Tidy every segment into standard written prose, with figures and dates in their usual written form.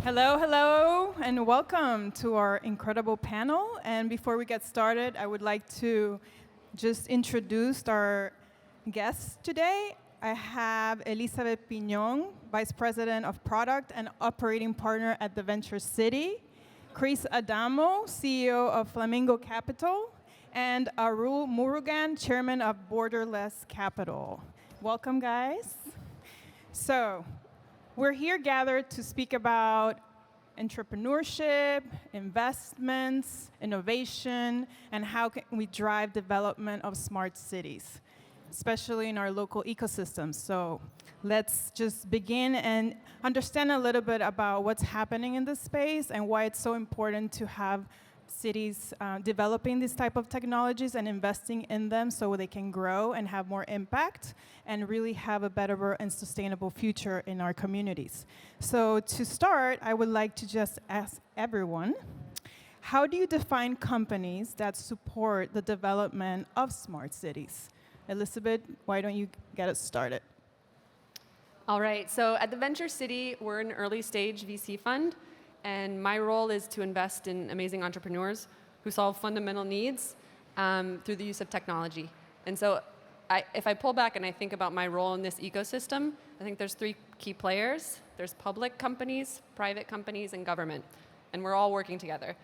Hello, hello, and welcome to our incredible panel. And before we get started, I would like to just introduce our guests today. I have Elizabeth Piñón, Vice President of Product and Operating Partner at the Venture City, Chris Adamo, CEO of Flamingo Capital, and Arul Murugan, Chairman of Borderless Capital. Welcome, guys. So, we're here gathered to speak about entrepreneurship, investments, innovation, and how can we drive development of smart cities, especially in our local ecosystems. So let's just begin and understand a little bit about what's happening in this space and why it's so important to have cities developing these type of technologies and investing in them so they can grow and have more impact and really have a better and sustainable future in our communities. So to start, I would like to just ask everyone, how do you define companies that support the development of smart cities? Elizabeth, why don't you get us started? All right, so at the Venture City, we're an early stage VC fund. And my role is to invest in amazing entrepreneurs who solve fundamental needs through the use of technology. And so if I pull back and I think about my role in this ecosystem, I think there's three key players. There's public companies, private companies, and government. And we're all working together.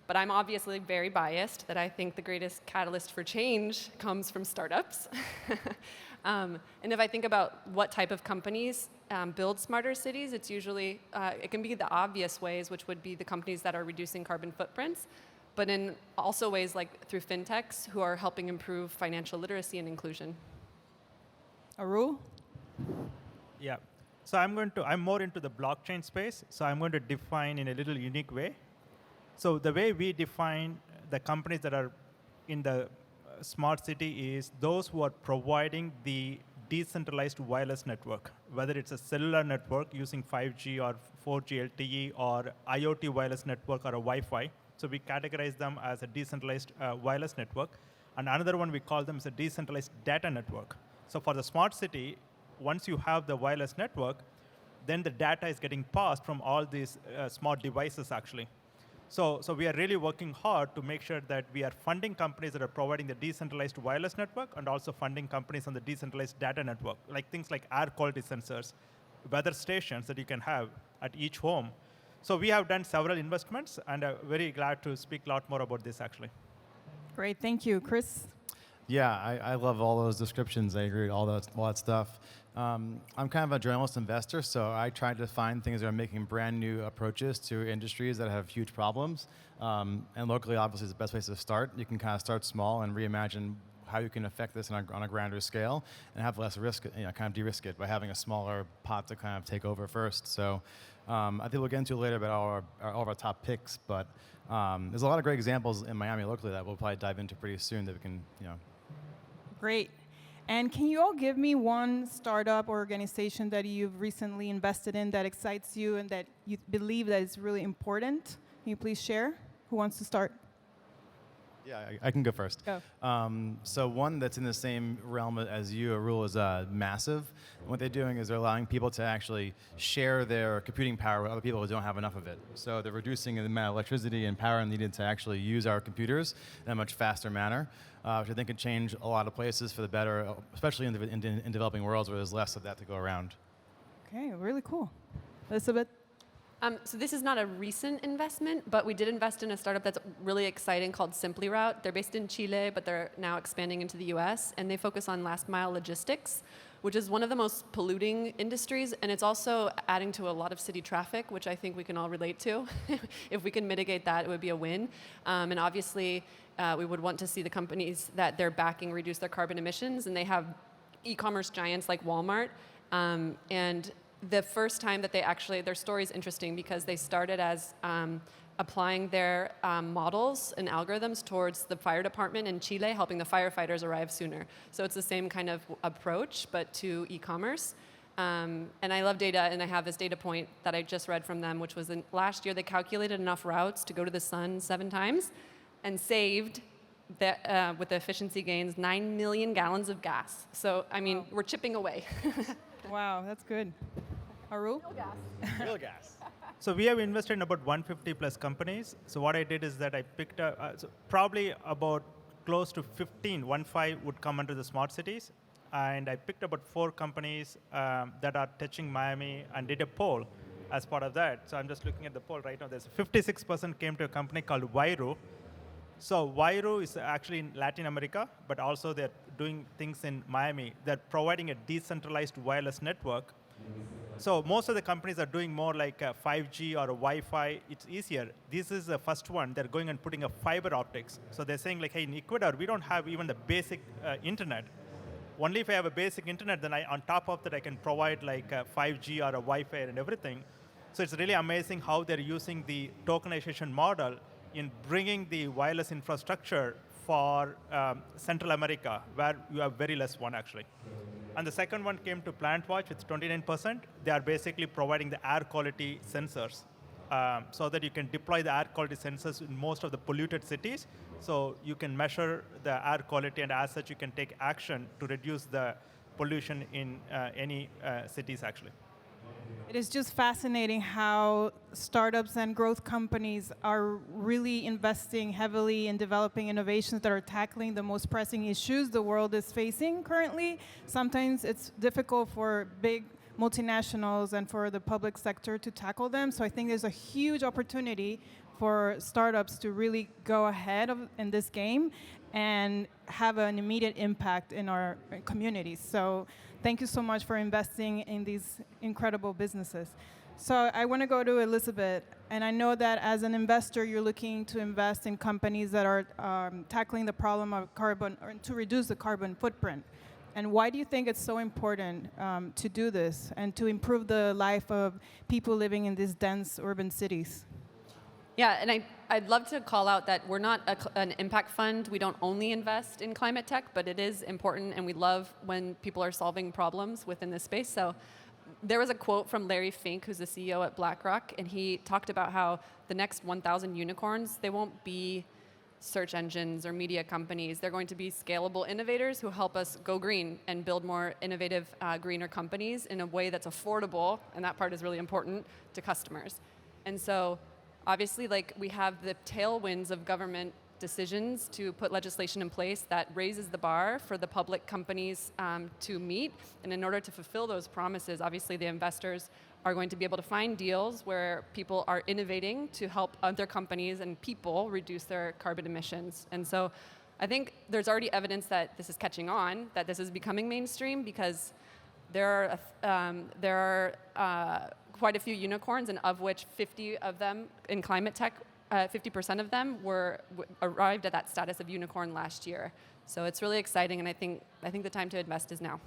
But I'm obviously very biased that I think the greatest catalyst for change comes from startups. And if I think about what type of companies build smarter cities, it's usually, it can be the obvious ways, which would be the companies that are reducing carbon footprints, but in also ways like through fintechs who are helping improve financial literacy and inclusion. Arul? Yeah. So I'm more into the blockchain space, so I'm going to define in a little unique way. So the way we define the companies that are in the smart city is those who are providing the decentralized wireless network, whether it's a cellular network using 5G or 4G LTE or IoT wireless network or a Wi-Fi. So we categorize them as a decentralized wireless network. And another one we call them as a decentralized data network. So for the smart city, once you have the wireless network, then the data is getting passed from all these smart devices actually. So we are really working hard to make sure that we are funding companies that are providing the decentralized wireless network and also funding companies on the decentralized data network, like things like air quality sensors, weather stations that you can have at each home. So we have done several investments, and I'm very glad to speak a lot more about this, actually. Great, thank you. Chris? Yeah, I love all those descriptions. I agree with all that stuff. I'm kind of a journalist investor, so I try to find things that are making brand new approaches to industries that have huge problems. And locally, obviously, is the best place to start. You can kind of start small and reimagine how you can affect this on a grander scale and have less risk, kind of de-risk it by having a smaller pot to kind of take over first. So I think we'll get into later about all of our top picks, but there's a lot of great examples in Miami locally that we'll probably dive into pretty soon that we can, Great. And can you all give me one startup or organization that you've recently invested in that excites you and that you believe that is really important? Can you please share? Who wants to start? Yeah, I can go first. Go. So one that's in the same realm as you, Arul, is Massive. And what they're doing is they're allowing people to actually share their computing power with other people who don't have enough of it. So they're reducing the amount of electricity and power needed to actually use our computers in a much faster manner, which I think could change a lot of places for the better, especially in developing worlds where there's less of that to go around. Okay, really cool. Elizabeth? So this is not a recent investment, but we did invest in a startup that's really exciting called SimplyRoute. They're based in Chile, but they're now expanding into the US, and they focus on last mile logistics, which is one of the most polluting industries, and it's also adding to a lot of city traffic, which I think we can all relate to. If we can mitigate that, it would be a win. And obviously, we would want to see the companies that they're backing reduce their carbon emissions, and they have e-commerce giants like Walmart, and the first time that their story is interesting because they started as applying their models and algorithms towards the fire department in Chile, helping the firefighters arrive sooner. So it's the same kind of approach, but to e-commerce. And I love data, and I have this data point that I just read from them, which was last year they calculated enough routes to go to the sun 7 times and saved, with the efficiency gains, 9 million gallons of gas. So, I mean, we're chipping away. Wow, that's good. Arul? Real gas. So we have invested in about 150 plus companies. So what I did is that I picked up, so probably about close to 15 would come under the smart cities. And I picked about 4 companies that are touching Miami and did a poll as part of that. So I'm just looking at the poll right now. There's 56% came to a company called Vairu. So Vairu is actually in Latin America, but also they're doing things in Miami. They're providing a decentralized wireless network. So most of the companies are doing more like a 5G or a Wi-Fi. It's easier. This is the first one. They're going and putting a fiber optics. So they're saying like, hey, in Ecuador, we don't have even the basic internet. Only if I have a basic internet, then on top of that, I can provide like a 5G or a Wi-Fi and everything. So it's really amazing how they're using the tokenization model in bringing the wireless infrastructure for Central America, where you have very less one actually. And the second one came to PlantWatch with 29%. They are basically providing the air quality sensors so that you can deploy the air quality sensors in most of the polluted cities. So you can measure the air quality, and as such, you can take action to reduce the pollution in any cities actually. It is just fascinating how startups and growth companies are really investing heavily in developing innovations that are tackling the most pressing issues the world is facing currently. Sometimes it's difficult for big multinationals and for the public sector to tackle them. So I think there's a huge opportunity for startups to really go ahead in this game and have an immediate impact in our communities. So thank you so much for investing in these incredible businesses. So I want to go to Elizabeth, and I know that as an investor, you're looking to invest in companies that are tackling the problem of carbon, or to reduce the carbon footprint. And why do you think it's so important to do this and to improve the life of people living in these dense urban cities? Yeah, and I'd love to call out that we're not an impact fund. We don't only invest in climate tech, but it is important, and we love when people are solving problems within this space. So there was a quote from Larry Fink, who's the CEO at BlackRock, and he talked about how the next 1,000 unicorns, they won't be search engines or media companies. They're going to be scalable innovators who help us go green and build more innovative, greener companies in a way that's affordable, and that part is really important, to customers. And so obviously, like, we have the tailwinds of government decisions to put legislation in place that raises the bar for the public companies to meet. And in order to fulfill those promises, obviously the investors are going to be able to find deals where people are innovating to help other companies and people reduce their carbon emissions. And so I think there's already evidence that this is catching on, that this is becoming mainstream, because there are quite a few unicorns, and of which 50 of them in climate tech, 50% of them arrived at that status of unicorn last year. So it's really exciting, and I think the time to invest is now.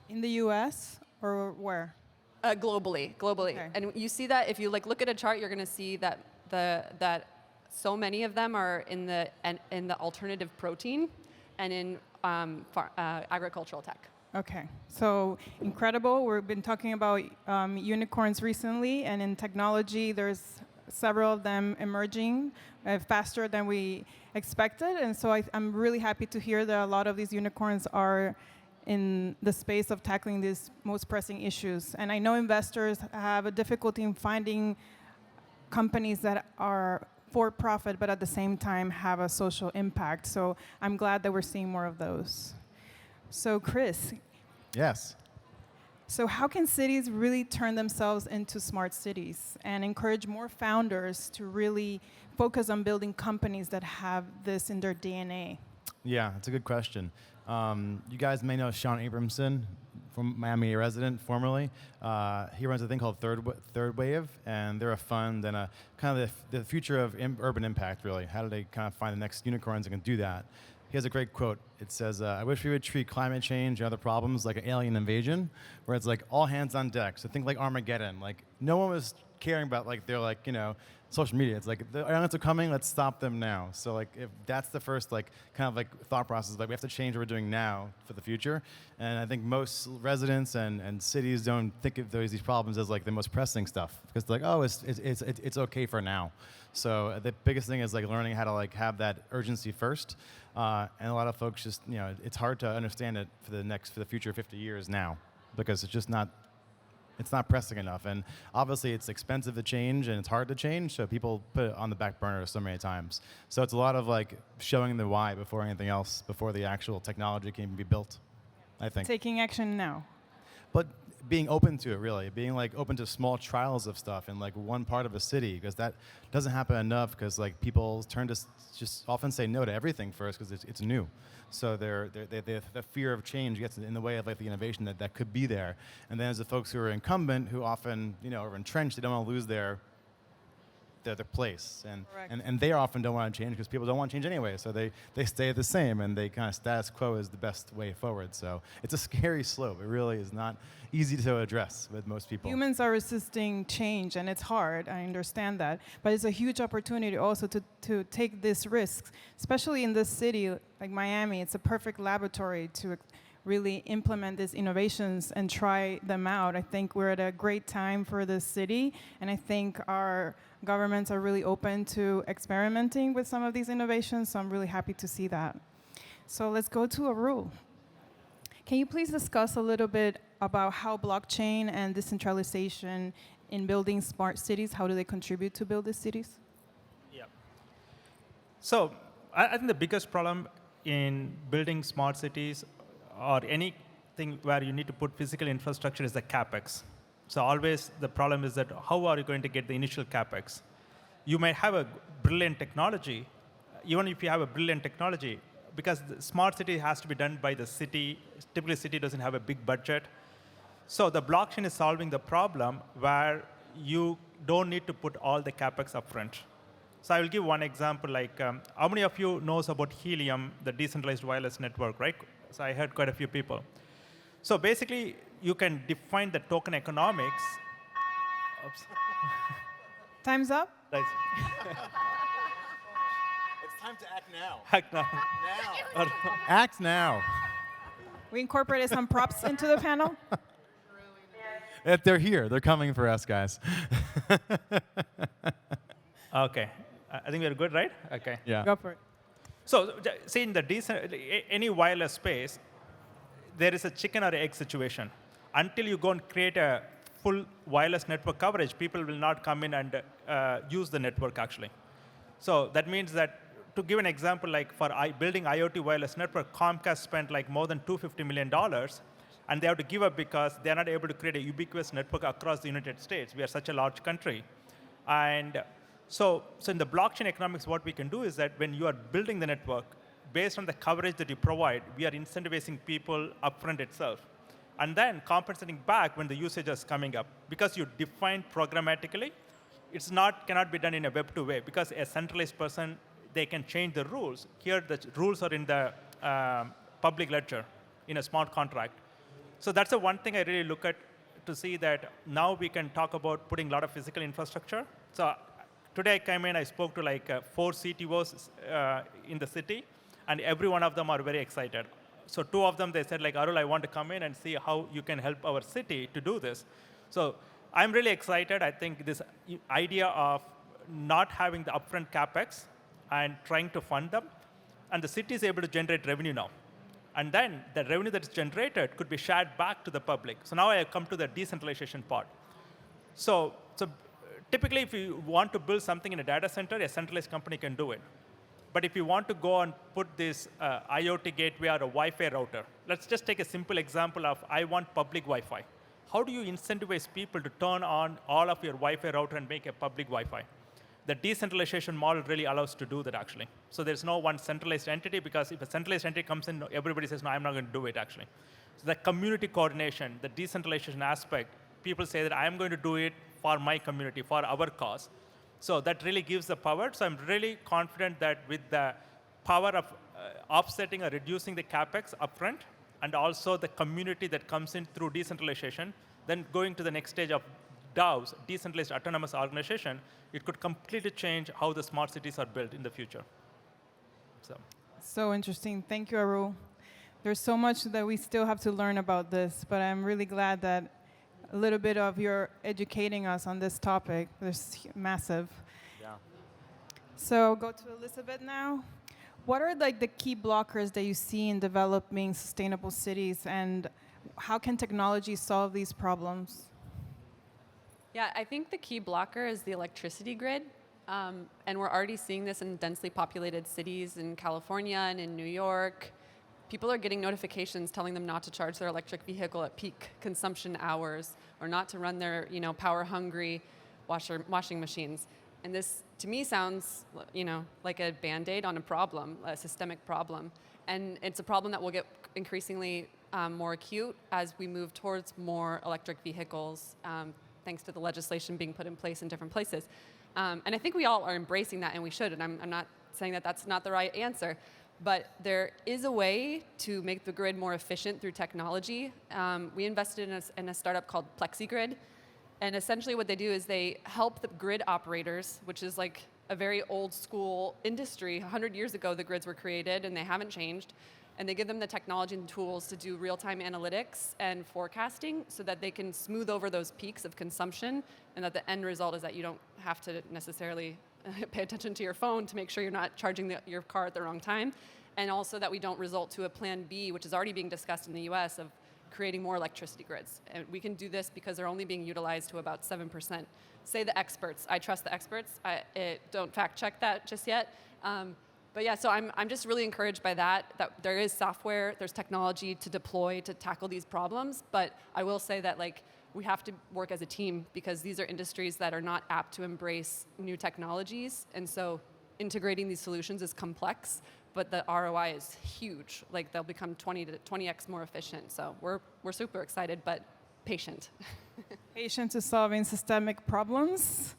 In the U.S. or where? Globally. Okay. And you see that if you look at a chart, you're going to see that that so many of them are in the alternative protein and in agricultural tech. Okay, so incredible. We've been talking about unicorns recently, and in technology, there's several of them emerging faster than we expected. And so I'm really happy to hear that a lot of these unicorns are in the space of tackling these most pressing issues. And I know investors have a difficulty in finding companies that are for profit, but at the same time have a social impact. So I'm glad that we're seeing more of those. So Chris. Yes. So how can cities really turn themselves into smart cities and encourage more founders to really focus on building companies that have this in their DNA? Yeah, that's a good question. You guys may know Sean Abramson, from Miami resident formerly. He runs a thing called Third Wave, and they're a fund and a kind of the future of urban impact, really. How do they kind of find the next unicorns that can do that? He has a great quote. It says, I wish we would treat climate change and other problems like an alien invasion, where it's like all hands on deck. So think like Armageddon. Like no one was caring about social media. It's like the aliens are coming, let's stop them now. So like if that's the first kind of thought process, like we have to change what we're doing now for the future. And I think most residents and cities don't think of these problems as like the most pressing stuff, because they're like, oh, it's okay for now. So the biggest thing is like learning how to have that urgency first. And a lot of folks just, it's hard to understand it for the future 50 years now, because it's just not It's not pressing enough. And obviously, it's expensive to change, and it's hard to change, so people put it on the back burner so many times. So it's a lot of like showing the why before anything else, before the actual technology can even be built, I think. Taking action now. But being open to it, really, being like open to small trials of stuff in like one part of a city, because that doesn't happen enough. Because like people turn to just often say no to everything first because it's new. So the fear of change gets in the way of like the innovation that could be there. And then there's the folks who are incumbent who often are entrenched. They don't want to lose their place, and they often don't want to change because people don't want to change anyway, so they stay the same, and they kind of status quo is the best way forward. So it's a scary slope. It really is not easy to address with most people. Humans are resisting change, and it's hard. I understand that, but it's a huge opportunity also to take these risks, especially in this city like Miami. It's a perfect laboratory to really implement these innovations and try them out. I think we're at a great time for the city, and I think our governments are really open to experimenting with some of these innovations, so I'm really happy to see that. So let's go to Arul. Can you please discuss a little bit about how blockchain and decentralization in building smart cities, how do they contribute to build these cities? Yeah. So I think the biggest problem in building smart cities or anything where you need to put physical infrastructure is the capex. So always the problem is that how are you going to get the initial capex? You may have a brilliant technology, even if you have a brilliant technology, because the smart city has to be done by the city. Typically, city doesn't have a big budget. So the blockchain is solving the problem where you don't need to put all the capex upfront. So I will give one example, like how many of you knows about Helium, the decentralized wireless network, right? So I heard quite a few people. So basically, you can define the token economics. Oops. Time's up. Right. It's time to act now. Heck no. Act now. We incorporated some props into the panel. They're here. They're coming for us, guys. Okay. I think we're good, right? Okay. Yeah. Go for it. So see, in the any wireless space, there is a chicken or egg situation. Until you go and create a full wireless network coverage, people will not come in and use the network, actually. So that means that, to give an example, like for building IoT wireless network, Comcast spent like more than $250 million, and they have to give up because they're not able to create a ubiquitous network across the United States. We are such a large country. And so in the blockchain economics, what we can do is that when you are building the network, based on the coverage that you provide, we are incentivizing people upfront itself. And then compensating back when the usage is coming up. Because you define programmatically, cannot be done in a Web2 way, because a centralized person, they can change the rules. Here, the rules are in the public ledger in a smart contract. So that's the one thing I really look at to see that now we can talk about putting a lot of physical infrastructure. So today I came in, I spoke to like 4 CTOs in the city, and every one of them are very excited. So 2 of them, they said, like, Arul, I want to come in and see how you can help our city to do this. So I'm really excited. I think this idea of not having the upfront capex and trying to fund them, and the city is able to generate revenue now. And then the revenue that is generated could be shared back to the public. So now I come to the decentralization part. So typically, if you want to build something in a data center, a centralized company can do it. But if you want to go and put this IoT gateway or a Wi-Fi router, let's just take a simple example of I want public Wi-Fi. How do you incentivize people to turn on all of your Wi-Fi router and make a public Wi-Fi? The decentralization model really allows to do that, actually. So there's no one centralized entity, because if a centralized entity comes in, everybody says, no, I'm not going to do it, actually. So the community coordination, the decentralization aspect, people say that I'm going to do it for my community, for our cause. So that really gives the power. So I'm really confident that with the power of offsetting or reducing the capex upfront, and also the community that comes in through decentralization, then going to the next stage of DAOs, decentralized autonomous organization, it could completely change how the smart cities are built in the future. So interesting. Thank you, Arul. There's so much that we still have to learn about this, but I'm really glad that a little bit of your educating us on this topic. It's massive. Yeah. So go to Elizabeth now. What are like the key blockers that you see in developing sustainable cities, and how can technology solve these problems? Yeah, I think the key blocker is the electricity grid. And we're already seeing this in densely populated cities in California and in New York. People are getting notifications telling them not to charge their electric vehicle at peak consumption hours or not to run their, power-hungry washing machines. And this, to me, sounds, like a Band-Aid on a problem, a systemic problem. And it's a problem that will get increasingly more acute as we move towards more electric vehicles, thanks to the legislation being put in place in different places. And I think we all are embracing that, and we should. And I'm not saying that that's not the right answer. But there is a way to make the grid more efficient through technology. We invested in a startup called PlexiGrid. And essentially what they do is they help the grid operators, which is like a very old school industry. 100 years ago, the grids were created, and they haven't changed. And they give them the technology and tools to do real-time analytics and forecasting so that they can smooth over those peaks of consumption, and that the end result is that you don't have to necessarily pay attention to your phone to make sure you're not charging your car at the wrong time. And also that we don't result to a plan B, which is already being discussed in the US, of creating more electricity grids. And we can do this because they're only being utilized to about 7%. Say the experts. I trust the experts. Don't fact check that just yet. But yeah, so I'm just really encouraged by that there is software, there's technology to deploy to tackle these problems. But I will say that we have to work as a team because these are industries that are not apt to embrace new technologies. And so integrating these solutions is complex, but the ROI is huge. They'll become 20x more efficient. So we're super excited, but patient. Patient to solving systemic problems.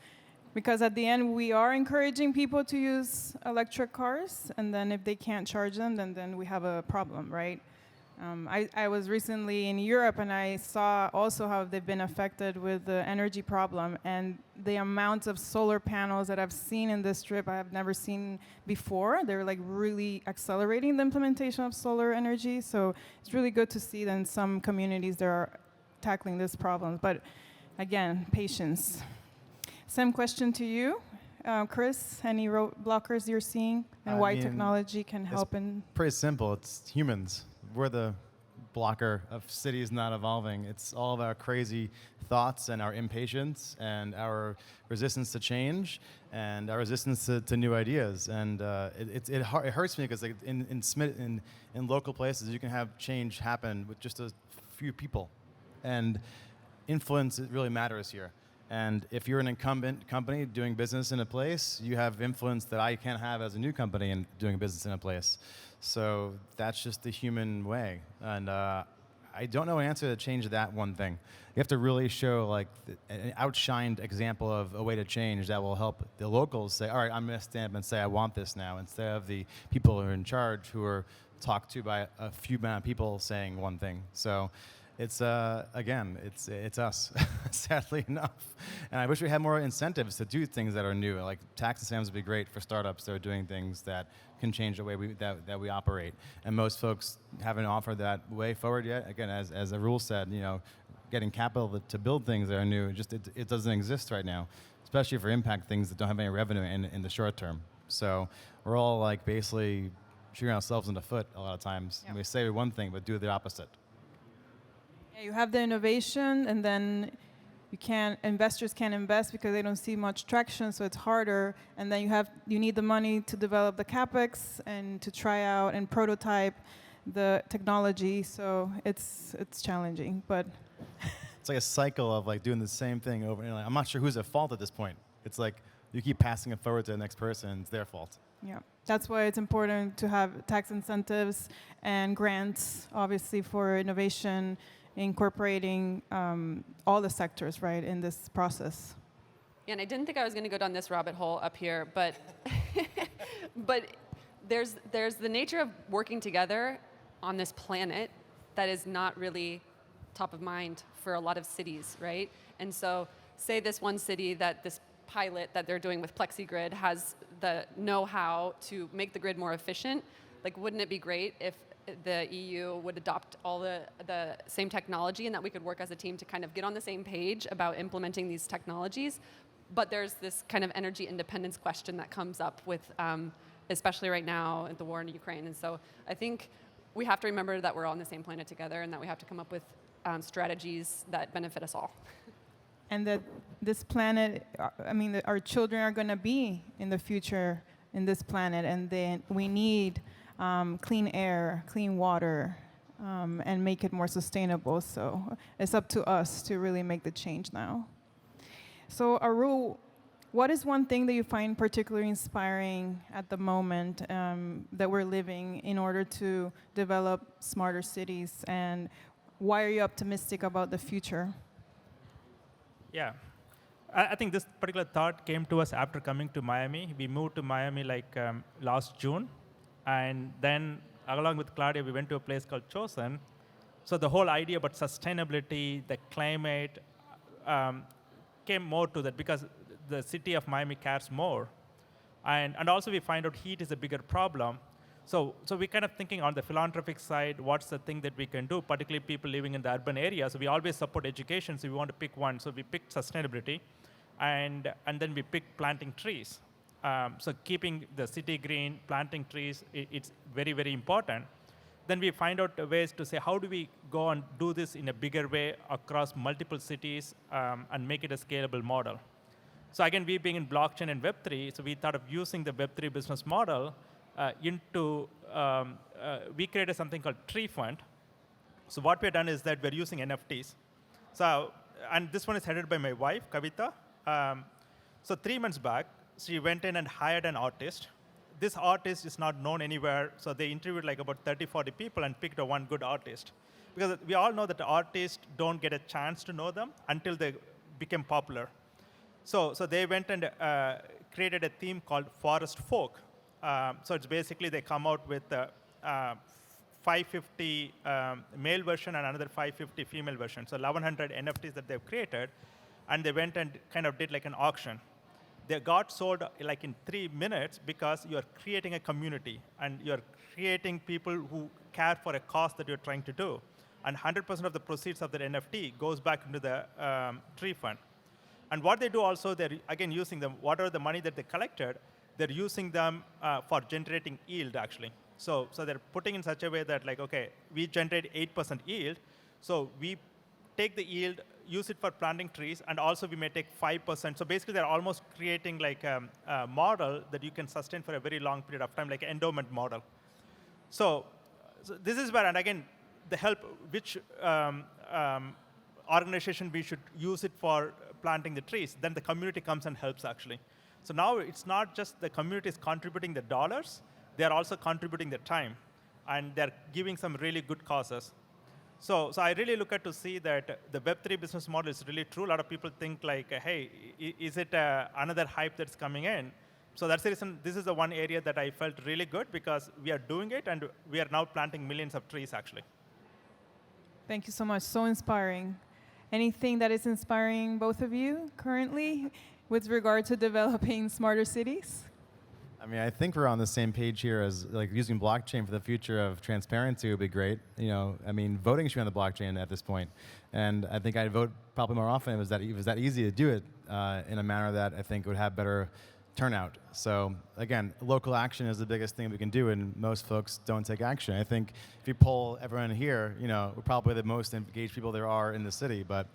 Because at the end, we are encouraging people to use electric cars, and then if they can't charge them, then we have a problem, right? I was recently in Europe, and I saw also how they've been affected with the energy problem, and the amount of solar panels that I've seen in this trip, I have never seen before. They're really accelerating the implementation of solar energy, so it's really good to see that in some communities they are tackling this problem. But again, patience. Same question to you, Chris. Any roadblockers you're seeing, and why technology can help? Pretty simple. It's humans. We're the blocker of cities not evolving. It's all of our crazy thoughts and our impatience and our resistance to change and our resistance to new ideas. And it hurts me because in local places you can have change happen with just a few people, and influence really matters here. And if you're an incumbent company doing business in a place, you have influence that I can't have as a new company in doing business in a place. So that's just the human way. And I don't know an answer to change that one thing. You have to really show an outshined example of a way to change that will help the locals say, all right, I'm going to stand up and say I want this now, instead of the people who are in charge who are talked to by a few amount of people saying one thing. So it's again, it's us, sadly enough. And I wish we had more incentives to do things that are new. Like tax incentives would be great for startups that are doing things that can change the way that we operate. And most folks haven't offered that way forward yet. Again, as Arul said, getting capital to build things that are new, it doesn't exist right now, especially for impact things that don't have any revenue in the short term. So we're all basically shooting ourselves in the foot a lot of times. Yep. And we say one thing but do the opposite. Yeah, you have the innovation, and then investors can't invest because they don't see much traction, so it's harder. And then you need the money to develop the capex and to try out and prototype the technology. So it's challenging, but it's like a cycle of doing the same thing over. And I'm not sure who's at fault at this point. It's like you keep passing it forward to the next person, and it's their fault. Yeah, that's why it's important to have tax incentives and grants, obviously, for innovation, incorporating all the sectors, right, in this process. Yeah, and I didn't think I was going to go down this rabbit hole up here, but but there's the nature of working together on this planet that is not really top of mind for a lot of cities, right? And so say this one city that this pilot that they're doing with PlexiGrid has the know-how to make the grid more efficient. Wouldn't it be great if the EU would adopt all the same technology, and that we could work as a team to kind of get on the same page about implementing these technologies? But there's this kind of energy independence question that comes up with, especially right now at the war in Ukraine. And so I think we have to remember that we're all on the same planet together, and that we have to come up with strategies that benefit us all. and that this planet, that our children are going to be in the future in this planet, and then we need clean air, clean water, and make it more sustainable. So it's up to us to really make the change now. So Arul, what is one thing that you find particularly inspiring at the moment that we're living in order to develop smarter cities, and why are you optimistic about the future? Yeah. I think this particular thought came to us after coming to Miami. We moved to Miami last June. And then, along with Claudia, we went to a place called Chosen. So the whole idea about sustainability, the climate, came more to that because the city of Miami cares more. And also we find out heat is a bigger problem. So we're kind of thinking on the philanthropic side, what's the thing that we can do, particularly people living in the urban areas. So we always support education, so we want to pick one. So we picked sustainability, and then we picked planting trees. So keeping the city green, planting trees, it's very, very important. Then we find out ways to say, how do we go and do this in a bigger way across multiple cities and make it a scalable model? So again, we being in blockchain and Web3, so we thought of using the Web3 business model we created something called Tree Fund. So what we've done is that we're using NFTs. So, and this one is headed by my wife, Kavita. So 3 months back, she went in and hired an artist. This artist is not known anywhere, so they interviewed like about 30, 40 people and picked one good artist. Because we all know that artists don't get a chance to know them until they become popular. So they went and created a theme called Forest Folk. So it's basically they come out with 550 male version and another 550 female version. So 1,100 NFTs that they've created, and they went and kind of did like an auction. They got sold like in 3 minutes because you're creating a community and you're creating people who care for a cause that you're trying to do. And 100% of the proceeds of that NFT goes back into the tree fund. And what they do also, they're again using them, whatever the money that they collected, they're using them for generating yield actually. So they're putting in such a way that like, okay, we generate 8% yield, so we take the yield, use it for planting trees, and also we may take 5%. So basically they're almost creating like a model that you can sustain for a very long period of time, like an endowment model. So this is where, and again, the help, which organization we should use it for planting the trees, then the community comes and helps actually. So now it's not just the community is contributing the dollars, they're also contributing the time, and they're giving some really good causes. So I really look at to see that the Web3 business model is really true. A lot of people think like, hey, is it another hype that's coming in? So that's the reason this is the one area that I felt really good because we are doing it and we are now planting millions of trees actually. Thank you so much, so inspiring. Anything that is inspiring both of you currently with regard to developing smarter cities? I mean, I think we're on the same page here as like using blockchain for the future of transparency would be great. You know, I mean, voting should be on the blockchain at this point. And I think I'd vote probably more often if it was that easy to do it in a manner that I think would have better turnout. So again, local action is the biggest thing we can do, and most folks don't take action. I think if you poll everyone here, you know, we're probably the most engaged people there are in the city, but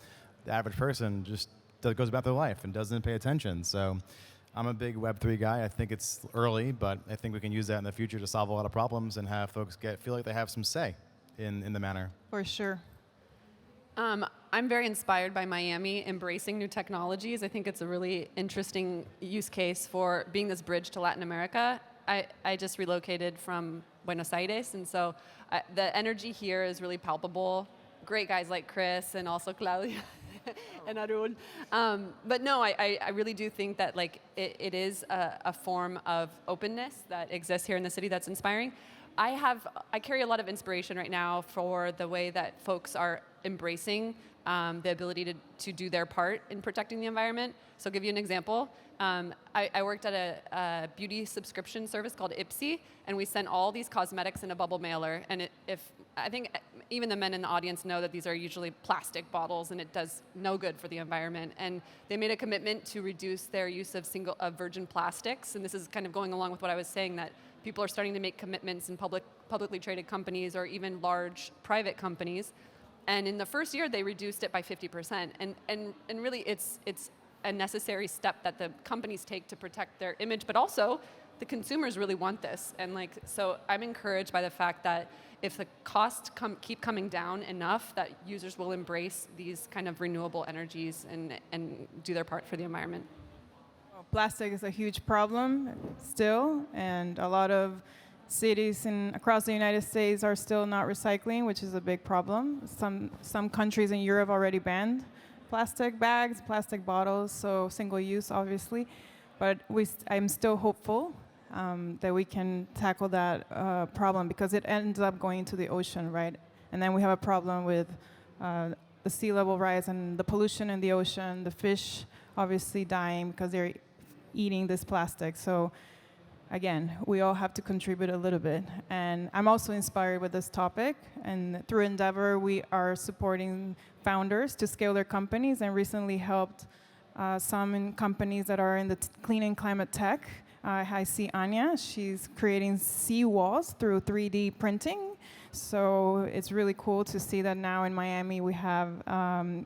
the average person just goes about their life and doesn't pay attention. So I'm a big Web3 guy. I think it's early, but I think we can use that in the future to solve a lot of problems and have folks feel like they have some say in the manner. For sure. I'm very inspired by Miami embracing new technologies. I think it's a really interesting use case for being this bridge to Latin America. I just relocated from Buenos Aires, and so the energy here is really palpable. Great guys like Chris and also Claudia and Arul. But no, I really do think that like it is a form of openness that exists here in the city that's inspiring. I carry a lot of inspiration right now for the way that folks are embracing the ability to do their part in protecting the environment. So I'll give you an example. I worked at a beauty subscription service called Ipsy, and we sent all these cosmetics in a bubble mailer. And I think even the men in the audience know that these are usually plastic bottles, and it does no good for the environment. And they made a commitment to reduce their use of virgin plastics. And this is kind of going along with what I was saying, that people are starting to make commitments in publicly traded companies or even large private companies And in the first year, they reduced it by 50%. And really, it's a necessary step that the companies take to protect their image, but also the consumers really want this. And so I'm encouraged by the fact that if the costs keep coming down enough, that users will embrace these kind of renewable energies and do their part for the environment. Well, plastic is a huge problem still, and a lot of cities across the United States are still not recycling, which is a big problem. Some countries in Europe already banned plastic bags, plastic bottles, so single use, obviously. But I'm still hopeful that we can tackle that problem, because it ends up going to the ocean, right? And then we have a problem with the sea level rise and the pollution in the ocean, the fish obviously dying because they're eating this plastic. So again, we all have to contribute a little bit. And I'm also inspired with this topic. And through Endeavor, we are supporting founders to scale their companies, and recently helped some companies that are in the clean and climate tech. I see Anya. She's creating sea walls through 3D printing. So it's really cool to see that now in Miami we have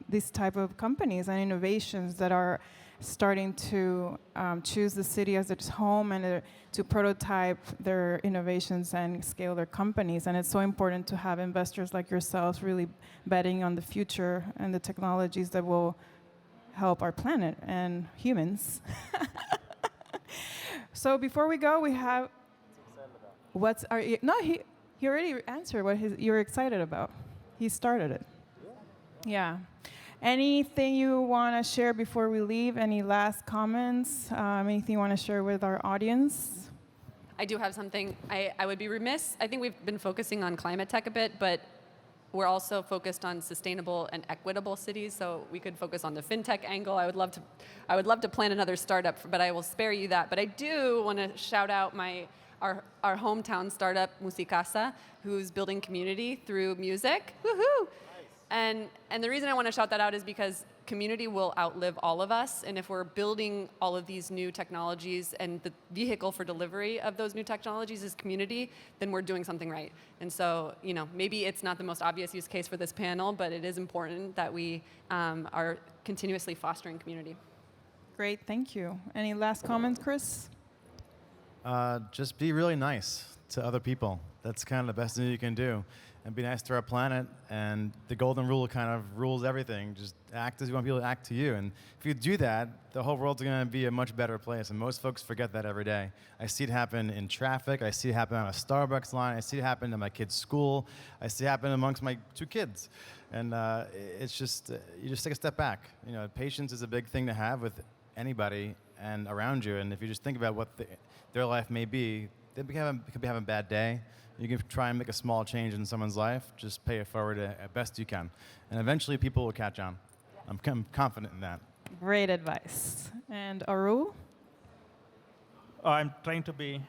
these type of companies and innovations that are starting to choose the city as its home and to prototype their innovations and scale their companies. And it's so important to have investors like yourselves really betting on the future and the technologies that will help our planet and humans. So before we go, we have he already answered what you're excited about. He started it. Yeah. Anything you want to share before we leave? Any last comments? Anything you want to share with our audience? I do have something. I would be remiss. I think we've been focusing on climate tech a bit, but we're also focused on sustainable and equitable cities. So we could focus on the fintech angle. I would love to plan another startup, but I will spare you that. But I do want to shout out our hometown startup, Musicasa, who's building community through music. Woohoo! And the reason I want to shout that out is because community will outlive all of us. And if we're building all of these new technologies and the vehicle for delivery of those new technologies is community, then we're doing something right. And so, maybe it's not the most obvious use case for this panel, but it is important that we are continuously fostering community. Great, thank you. Any last comments, Chris? Just be really nice to other people. That's kind of the best thing you can do. And be nice to our planet. And the golden rule kind of rules everything. Just act as you want people to act to you. And if you do that, the whole world's going to be a much better place. And most folks forget that every day. I see it happen in traffic. I see it happen on a Starbucks line. I see it happen in my kid's school. I see it happen amongst my 2 kids. And it's just, you just take a step back. Patience is a big thing to have with anybody and around you. And if you just think about what their life may be, they could be having a bad day. You can try and make a small change in someone's life. Just pay it forward as best you can. And eventually people will catch on. I'm confident in that. Great advice. And Arul? I'm trying to be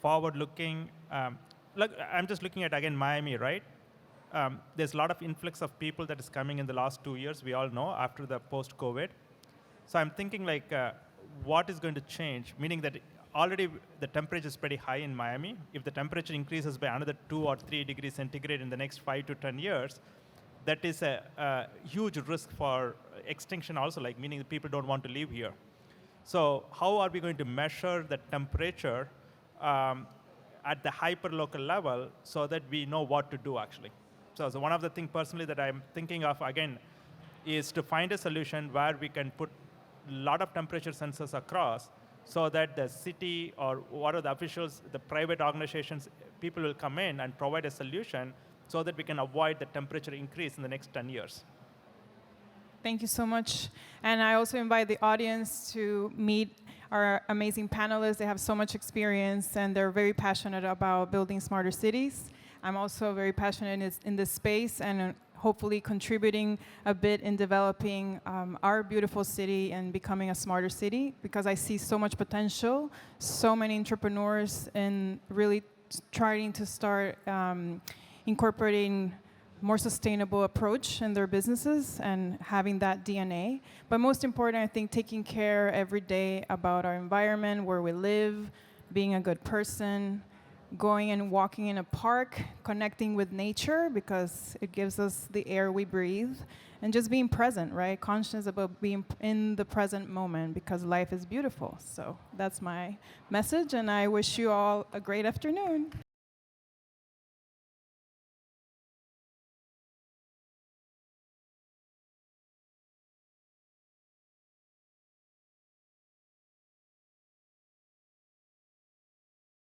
forward-looking. Look, I'm just looking at, again, Miami, right? There's a lot of influx of people that is coming in the last 2 years, we all know, after the post-COVID. So I'm thinking, what is going to change? Meaning that already the temperature is pretty high in Miami. If the temperature increases by another 2 or 3 degrees centigrade in the next 5 to 10 years, that is a huge risk for extinction also, meaning that people don't want to live here. So how are we going to measure the temperature at the hyperlocal level so that we know what to do, actually? So one of the things personally that I'm thinking of, again, is to find a solution where we can put a lot of temperature sensors across so that the city or what are the officials, the private organizations, people will come in and provide a solution so that we can avoid the temperature increase in the next 10 years. Thank you so much. And I also invite the audience to meet our amazing panelists. They have so much experience, and they're very passionate about building smarter cities. I'm also very passionate in this space, and hopefully contributing a bit in developing our beautiful city and becoming a smarter city, because I see so much potential, so many entrepreneurs, and really trying to start incorporating more sustainable approach in their businesses and having that DNA. But most important, I think, taking care every day about our environment, where we live, being a good person, going and walking in a park, connecting with nature because it gives us the air we breathe, and just being present, right? Conscious about being in the present moment because life is beautiful. So that's my message, and I wish you all a great afternoon.